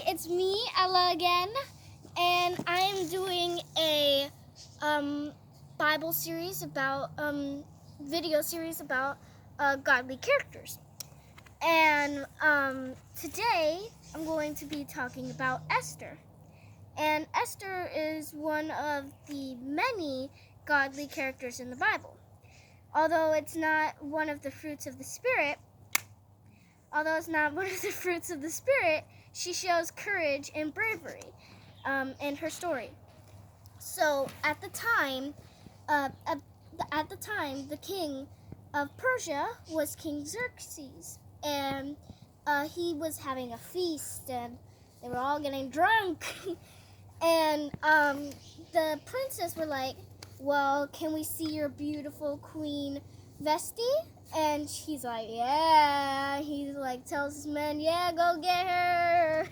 it's me, Ella, again, and I am doing a Bible series about, video series about godly characters. And today I'm going to be talking about Esther. And Esther is one of the many godly characters in the Bible. Although it's not one of the fruits of the Spirit, she shows courage and bravery in her story. So at the time, the king of Persia was King Xerxes, and he was having a feast, and they were all getting drunk. And the princes were like, "Well, can we see your beautiful Queen Vesti?" And he's like, "Yeah." He like tells his men, "Yeah, go get her."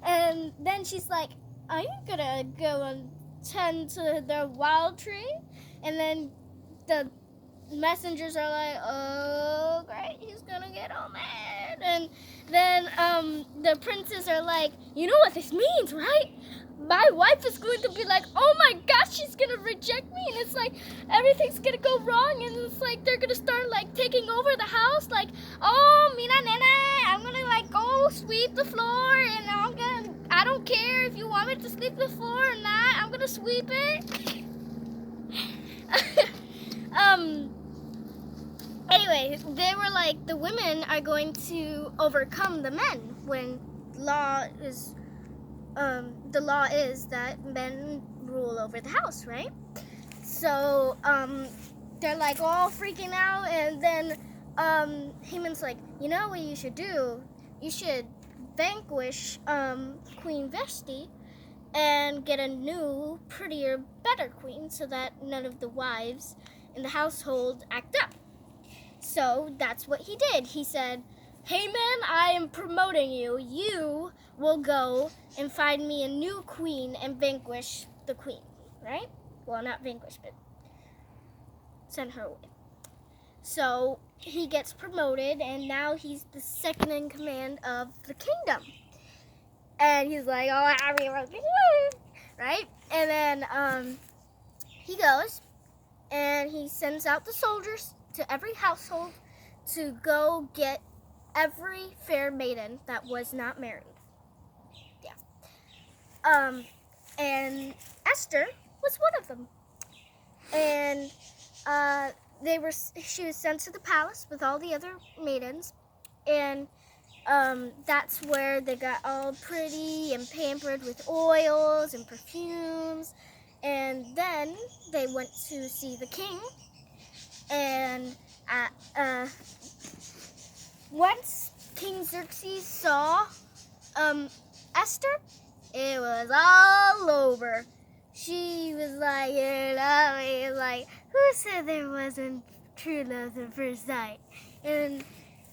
And then she's like, "Are you gonna go and tend to the wild tree?" And then the messengers are like, "Oh, great, he's gonna get all mad." And then the princes are like, "You know what this means, right? My wife is going to be like, oh my gosh, she's gonna reject me, and it's like everything's gonna go wrong, and it's like they're gonna start like taking over the house, like, oh, mira nena, I'm gonna like go sweep the floor, and I don't care if you want me to sweep the floor or not, I'm gonna sweep it." Anyway, they were like, the women are going to overcome the men when the law is that men rule over the house, right? So they're like all freaking out, and then Haman's like, "You know what you should do? You should vanquish Queen Vesti and get a new, prettier, better queen, so that none of the wives in the household act up." So that's what he did. He said, "Haman, I am promoting you. You will go and find me a new queen and vanquish the queen," right? Well, not vanquish, but send her away. So he gets promoted, and now he's the second in command of the kingdom. And he's like, "Oh, happy birthday," right? And then he goes, and he sends out the soldiers to every household to go get every fair maiden that was not married. Yeah. And Esther was one of them. And she was sent to the palace with all the other maidens, and that's where they got all pretty and pampered with oils and perfumes. And then they went to see the king, and once King Xerxes saw Esther, it was all over. She was like, "Who said there wasn't true love at first sight?" And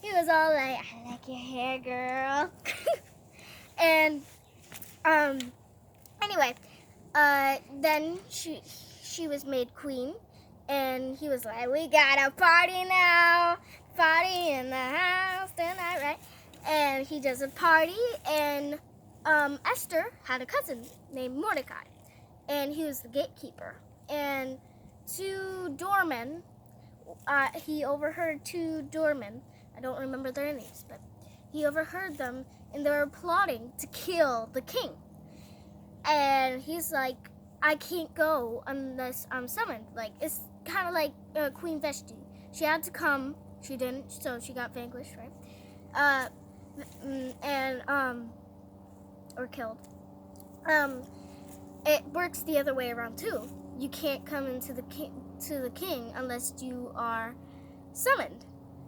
he was all like, "I like your hair, girl." And anyway, then she was made queen, and he was like, "We got a party now, party in the house tonight," right? And he does a party, and Esther had a cousin named Mordecai, and he was the gatekeeper. And two doormen, he overheard two doormen. I don't remember their names, but he overheard them, and they were plotting to kill the king. And he's like, "I can't go unless I'm summoned." Like, it's kind of like Queen Vesti. She had to come. She didn't, so she got vanquished, right? Or killed. It works the other way around too. You can't come into the king unless you are summoned.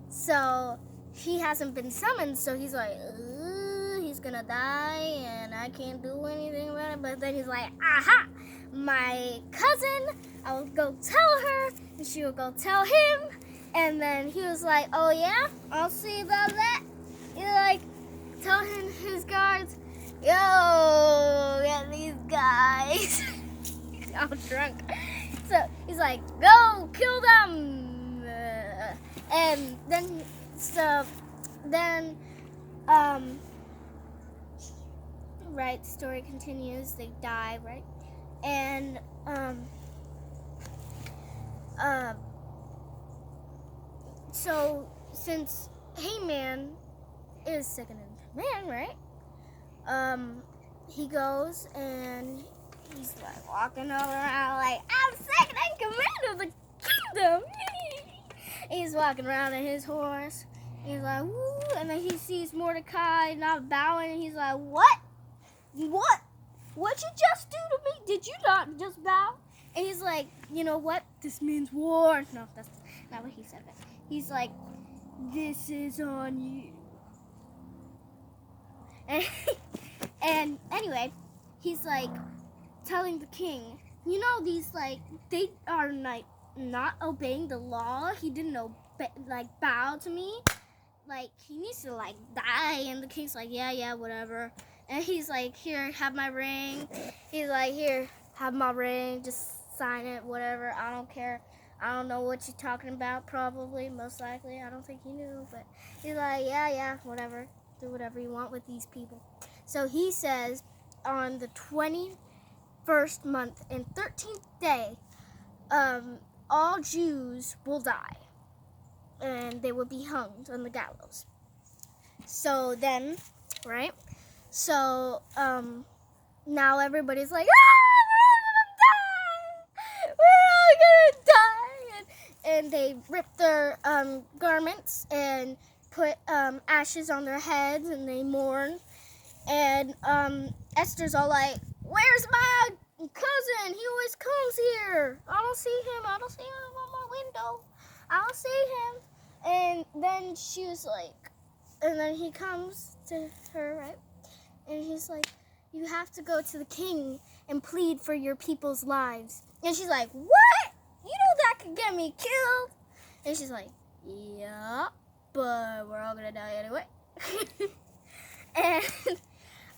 So he hasn't been summoned, so he's like, he's gonna die, and I can't do anything about it. But then he's like, "Aha! My cousin, I will go tell her, and she will go tell him." And then he was like, "Oh yeah, I'll see about that." He's like, tell him his guards, "Yo, get these guys." I'm drunk. So he's like, "Go kill them." And then right? The story continues. They die, right? And so since Haman is second in command, right? He goes and he's like walking all around like, I'm second in command of the kingdom. He's walking around on his horse. He's like, woo, and then he sees Mordecai not bowing, and he's like, what? What? What'd you just do to me? Did you not just bow? And he's like, you know what? This means war. No, that's not what he said. But he's like, this is on you. And anyway, he's like telling the king, you know, these like, they are like not obeying the law. He didn't bow to me. Like, he needs to like die. And the king's like, yeah, whatever. And he's like, here, have my ring. He's like, here, have my ring. Just sign it, whatever. I don't care. I don't know what you're talking about, probably, most likely. I don't think he knew. But he's like, yeah, whatever. Do whatever you want with these people. So he says, on the 21st month and 13th day, all Jews will die. And they will be hung on the gallows. So then, right? So, now everybody's like, we're all gonna die! And they rip their, garments and put, ashes on their heads and they mourn. And, Esther's all like, where's my cousin? He always comes here. I don't see him on my window. I don't see him. And then she was like, and then he comes to her, right? And he's like, you have to go to the king and plead for your people's lives. And she's like, what? You know that could get me killed? And she's like, yeah, but we're all gonna die anyway.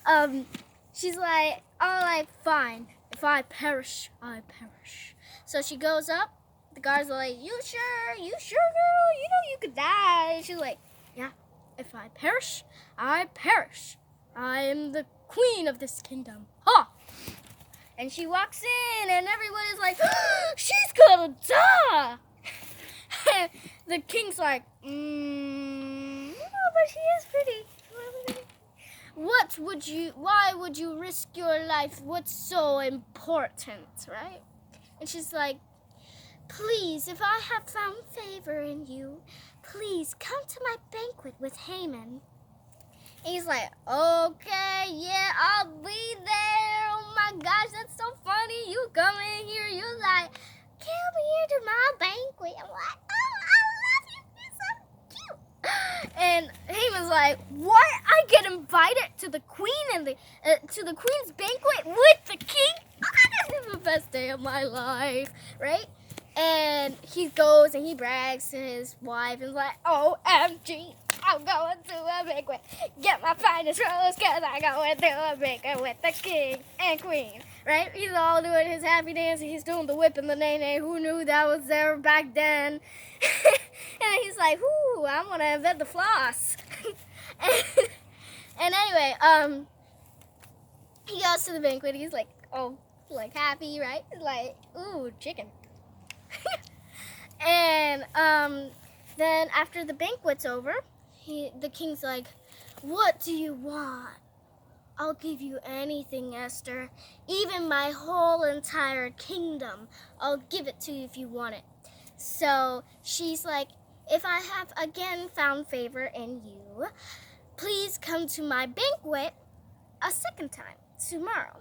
And she's like, all right, fine. If I perish, I perish. So she goes up. The guards are like, you sure, girl? You know you could die. And she's like, yeah, if I perish, I perish. I am the queen of this kingdom. Ha! And she walks in, and everyone is like, she's gonna die. And the king's like, but she is pretty. Why would you risk your life? What's so important, right? And she's like, please, if I have found favor in you, please come to my banquet with Haman. And he's like, okay, yeah, I'll be there. Oh my gosh, that's so funny. You come in here, you're like, come here to my banquet. I'm like, oh, I love you. You're so cute. And Haman's like, what? I get invited to the queen and to the queen's banquet with the king? Oh, this is the best day of my life, right? And he goes and he brags to his wife and is like, OMG, I'm going to a banquet. Get my finest rose because I'm going to a banquet with the king and queen. Right? He's all doing his happy dance. He's doing the whip and the nay-nay. Who knew that was there back then? And he's like, whoo, I'm going to invent the floss. And anyway, he goes to the banquet. He's like, like happy, right? He's like, ooh, chicken. And then after the banquet's over, the king's like, what do you want? I'll give you anything, Esther. Even my whole entire kingdom. I'll give it to you if you want it. So she's like, if I have again found favor in you, please come to my banquet a second time tomorrow.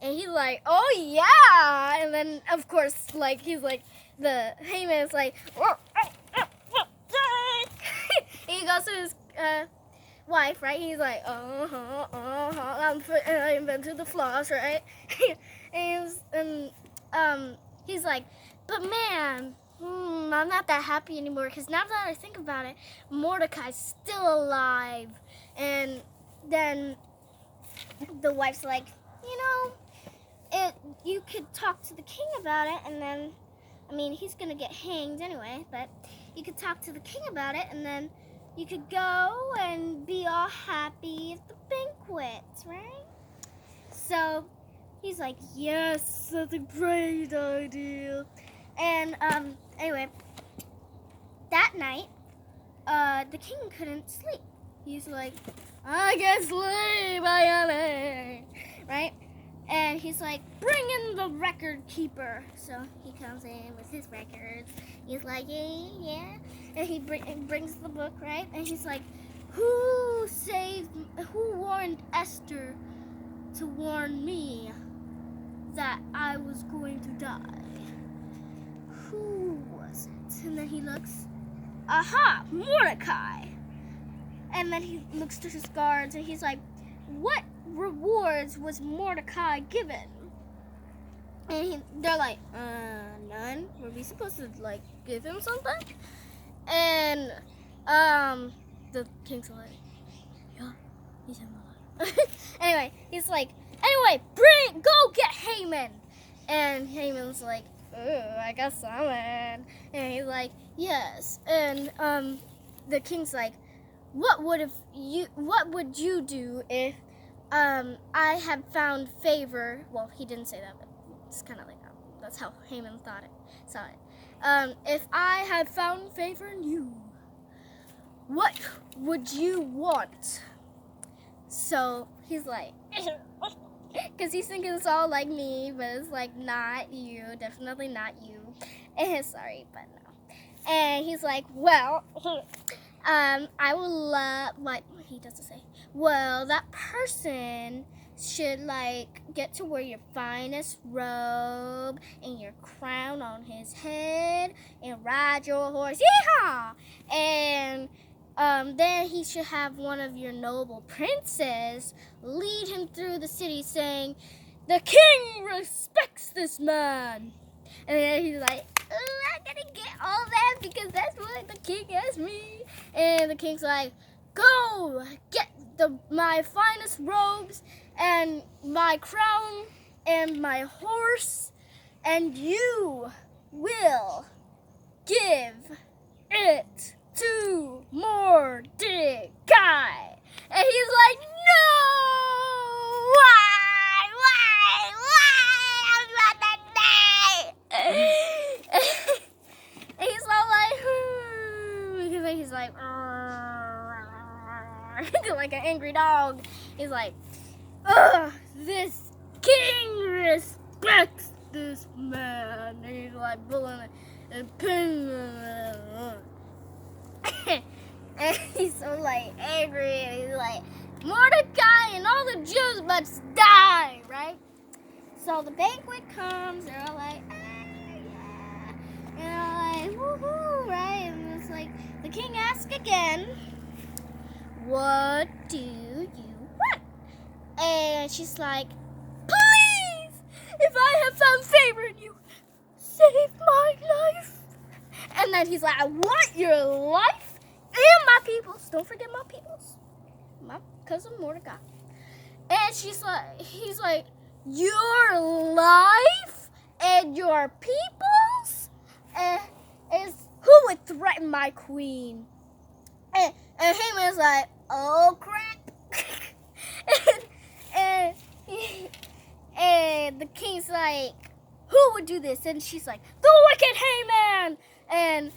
And he's like, oh yeah. And then of course, like he's like, the Haman's like, he goes to his wife, right? He's like, I invented the floss, right? and he's like, but man, I'm not that happy anymore because now that I think about it, Mordecai's still alive. And then the wife's like, you know, you could talk to the king about it, and then, I mean, he's gonna get hanged anyway, but you could talk to the king about it, and then you could go and be all happy at the banquet, right? So he's like, yes, that's a great idea. And anyway, that night, the king couldn't sleep. He's like, I can't sleep, I am, right? And he's like, bring in the record keeper. So he comes in with his records. He's like, yeah. And he brings the book, right? And he's like, who warned Esther to warn me that I was going to die? Who was it? And then he looks, aha, Mordecai. And then he looks to his guards and he's like, what rewards was Mordecai given? And they're like, none. Were we supposed to like give him something? And the king's like, yeah, he's in the line. Anyway, he's like, anyway, go get Haman. And Haman's like, oh, I got something. And he's like, yes. And the king's like, what would you do if I had found favor? Well, he didn't say that, but it's kind of like that's how Haman saw it. If I had found favor in you, what would you want? So he's like, because he's thinking it's all like me, but it's like not you, definitely not you. Sorry, but no. And he's like, well, I will love, what he doesn't say. Well, that person should like get to wear your finest robe and your crown on his head and ride your horse. Yeehaw! And then he should have one of your noble princes lead him through the city saying, the king respects this man. And then he's like, I'm gonna get all that because that's what the king asked me. And the king's like, go get my finest robes and my crown and my horse, and you will give it to Mordecai. And he's like, no! Why? I'm not that day! And he's all like, he's like, like an angry dog. He's like, ugh, this king respects this man. And he's like pulling a pin. And he's so like angry, and he's like, Mordecai and all the Jews must die, right? So the banquet comes, they're all like, yeah. And they're all like, woohoo, right? And it's like, the king asks again, what do you want? And she's like, please, if I have found favor in you, save my life. And then he's like, I want your life and my people's. Don't forget my people's. My cousin Mordecai. And he's like, your life and your people's? Is who would threaten my queen? And Haman's like, oh crap. and the king's like, who would do this? And she's like, the wicked Haman. And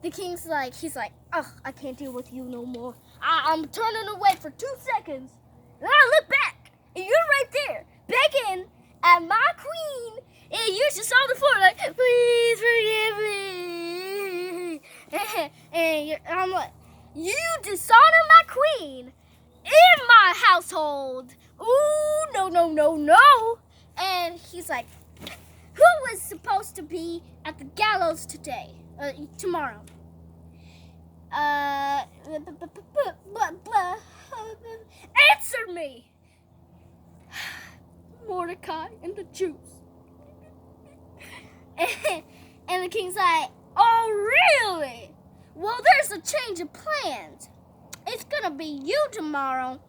the king's like, he's like, ugh, I can't deal with you no more. I'm turning away for 2 seconds. And I look back, and you're right there, begging at my queen. And you're just on the floor like, please forgive me. And I'm like, you dishonor my queen in my household. Ooh, no. And he's like, who was supposed to be at the gallows tomorrow? Answer me. Mordecai and the Jews. And the king's like, oh, really? Well, there's a change of plans. It's going to be you tomorrow,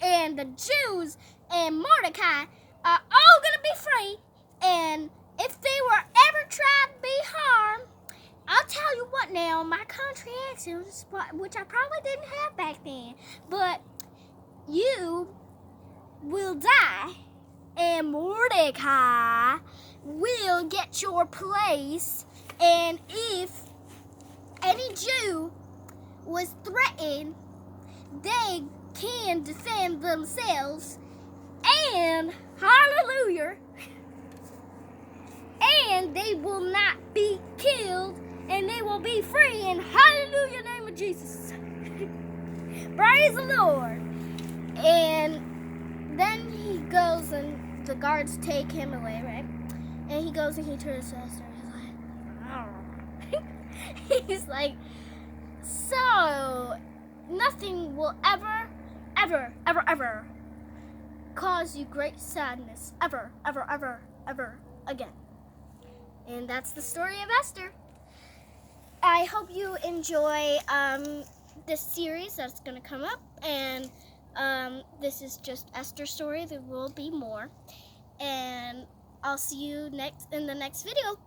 and the Jews and Mordecai are all going to be free. And if they were ever tried to be harmed, I'll tell you what now, my country accent, which I probably didn't have back then, but you will die, and Mordecai will get your place. And if any Jew was threatened, they can defend themselves, and hallelujah, and they will not be killed, and they will be free in hallelujah name of Jesus. Praise the Lord. And then he goes and the guards take him away, right? And he goes and he turns to Esther. He's like, so nothing will ever cause you great sadness ever again. And that's the story of Esther. I hope you enjoy this series that's going to come up. And this is just Esther's story. There will be more. And I'll see you in the next video.